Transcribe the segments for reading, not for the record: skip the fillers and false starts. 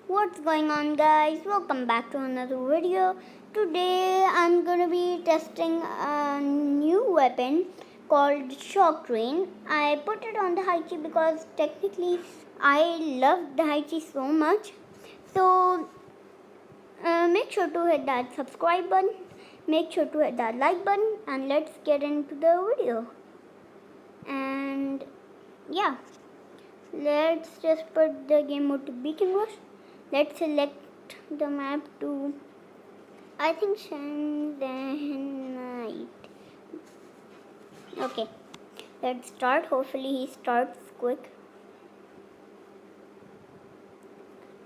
What's going on, guys? Welcome back to another video. Today I'm gonna be testing a new weapon called Shock Train. I put it on the Haichi because technically I love the Haichi so much. So make sure to hit that subscribe button, make sure to hit that like button, and let's get into the video. And yeah, let's just put the game mode to Beacon Rush. Let's select the map to, I think, Shenzhen. Okay, let's start. Hopefully he starts quick.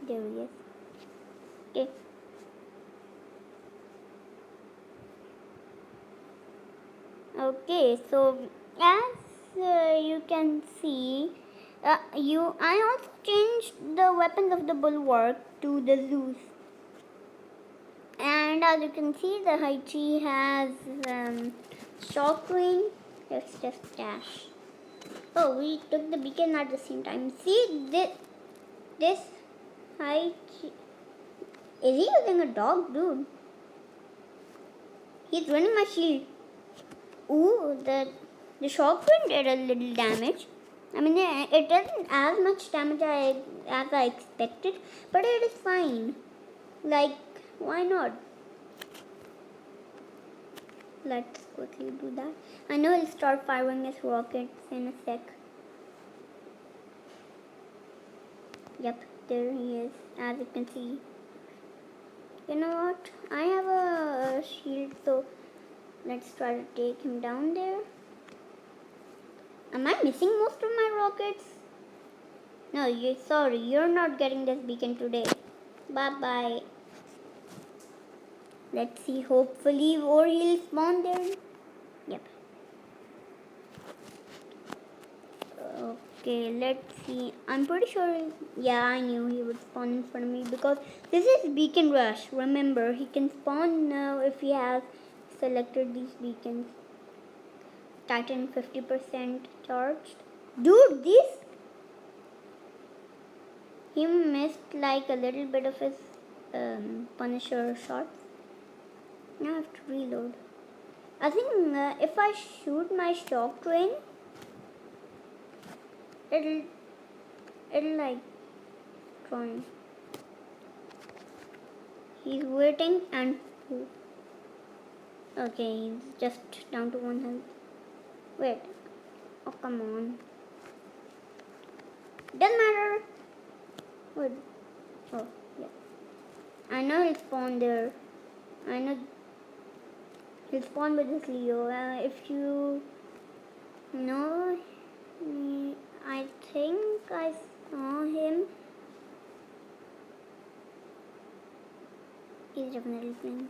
There he is. Okay. Okay, so as you can see, I also changed the weapons of the bulwark to the Zeus. And as you can see, the Haichi has Shock Train. Let's just dash. Oh, we took the beacon at the same time. See this Haichi. Is he using a dog, dude? He's running my shield. Ooh, the Shock Train did a little damage. I mean, it doesn't as much damage as I expected, but it is fine. Like, why not? Let's quickly do that. I know he'll start firing his rockets in a sec. Yep, there he is, as you can see. You know what? I have a shield, so let's try to take him down there. Am I missing most of my rockets? No, sorry, you're not getting this beacon today. Bye-bye. Let's see, hopefully or he'll spawn there. Yep. Okay, let's see. I'm pretty sure, yeah, I knew he would spawn in front of me because this is Beacon Rush. Remember, he can spawn now if he has selected these beacons. Titan 50% charged. Dude, he missed like a little bit of his Punisher shots. Now I have to reload. I think if I shoot my Shock Train, it'll like try. He's waiting and okay, he's just down to 1 health. Wait, oh come on. Doesn't matter. Wait. Oh yeah. I know he'll spawn there. I know he'll spawn with this Leo. If you know, I think I saw him. He's definitely playing.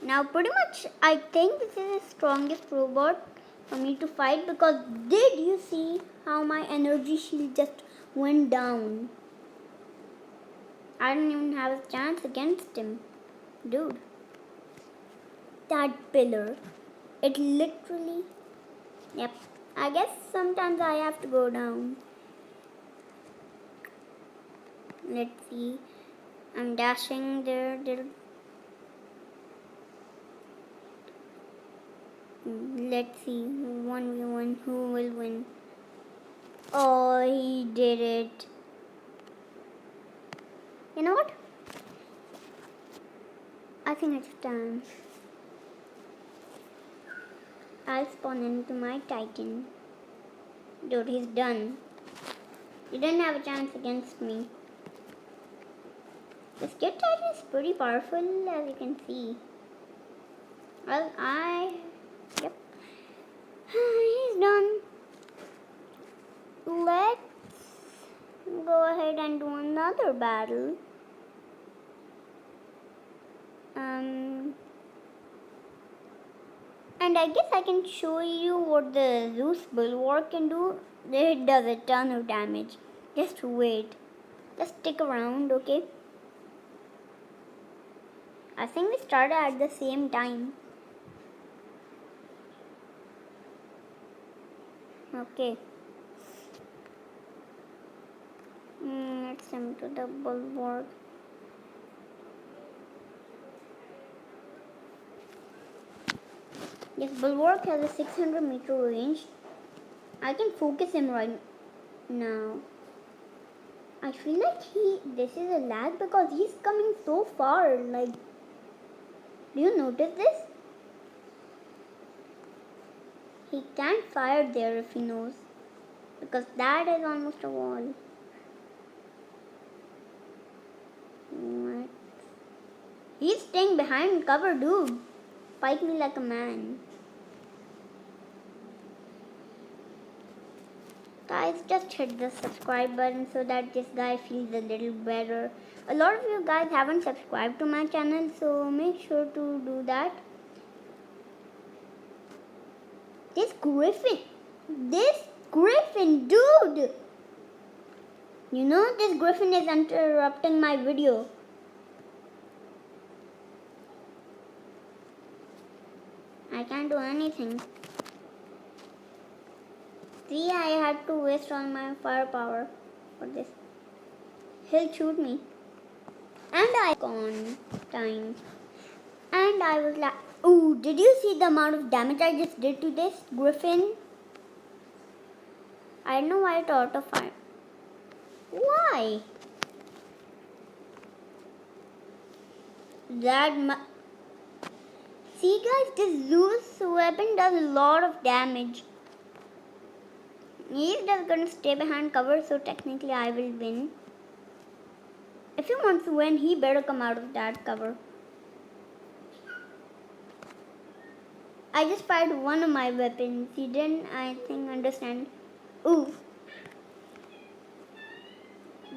Now pretty much I think this is the strongest robot for me to fight because did you see how my energy shield just went down? I didn't even have a chance against him. Dude. That pillar. It literally... Yep. I guess sometimes I have to go down. Let's see. I'm dashing there. Let's see. 1v1. Who will win? Oh, he did it. You know what? I think it's time. I'll spawn into my Titan. Dude, he's done. He didn't have a chance against me. This kid Titan is pretty powerful, as you can see. Well, yep. He's done. Let's go ahead and do another battle. And I guess I can show you what the Zeus Bulwark can do. It does a ton of damage. Just wait. Just stick around, okay? I think we started at the same time. Okay. It's time to the bulwark. This bulwark has a 600-meter range. I can focus him right now. I feel like this is a lag because he's coming so far. Like, do you notice this? He can't fire there if he knows, because that is almost a wall. What? He's staying behind cover, dude. Fight me like a man. Guys, just hit the subscribe button so that this guy feels a little better. A lot of you guys haven't subscribed to my channel, so make sure to do that. This griffin, dude! You know this griffin is interrupting my video. I can't do anything. See, I had to waste all my firepower for this. He'll shoot me. And I gone time. And I was like, ooh, did you see the amount of damage I just did to this griffin? I don't know why it auto fire. Why? See guys, this Zeus weapon does a lot of damage. He's just gonna stay behind cover, so technically I will win. If he wants to win, he better come out of that cover. I just fired one of my weapons. He didn't, I think, understand. Ooh.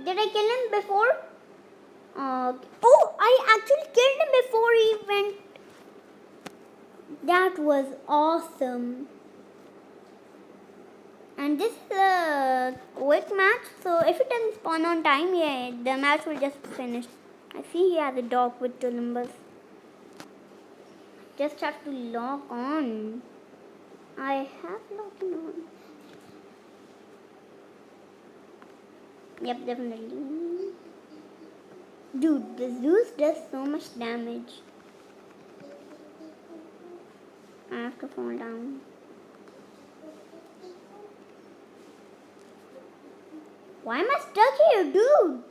Did I kill him before? Oh, I actually killed him before he went. That was awesome. And this is a quick match, so if it doesn't spawn on time, yeah, the match will just finish. I see he has a dog with two numbers. Just have to lock on. I have locked on. Yep, definitely. Dude, the Zeus does so much damage. I have to fall down. Why am I stuck here, dude?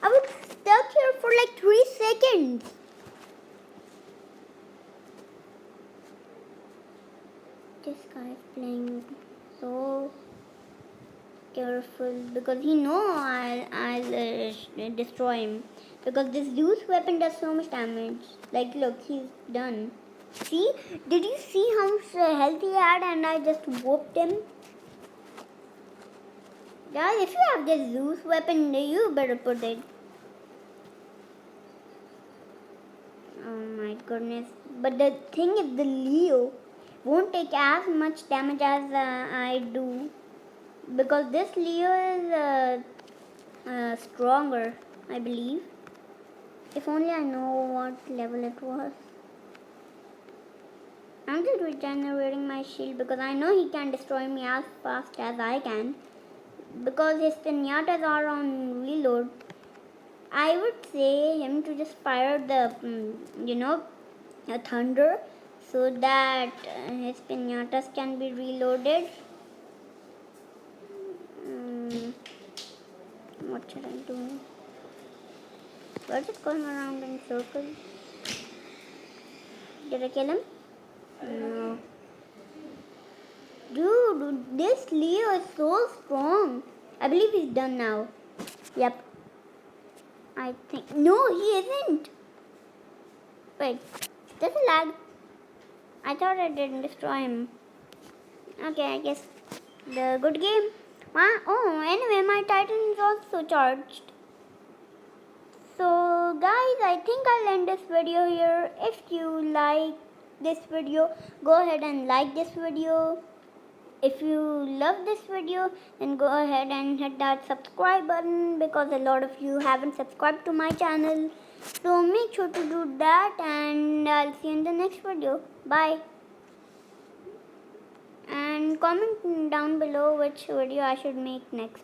I was stuck here for like 3 seconds. This guy is playing so careful because he knows I'll destroy him. Because this Zeus weapon does so much damage. Like, look, he's done. See? Did you see how much health he had and I just whooped him? Guys, if you have this Zeus weapon, you better put it. Oh my goodness. But the thing is, the Leo won't take as much damage as I do. Because this Leo is stronger, I believe. If only I know what level it was. I'm just regenerating my shield because I know he can destroy me as fast as I can. Because his pinatas are on reload. I would say him to just fire the, a thunder so that his pinatas can be reloaded. What should I do? We're just going around in circles. Did I kill him? No. Dude, this Leo is so strong. I believe he's done now. Yep. I think. No, he isn't. Wait. There's a lag. I thought I didn't destroy him. Okay, I guess the good game. Oh, anyway, my Titan is also charged. So, guys, I think I'll end this video here. If you like this video, go ahead and like this video. If you love this video, then go ahead and hit that subscribe button because a lot of you haven't subscribed to my channel. So make sure to do that and I'll see you in the next video. Bye. And comment down below which video I should make next.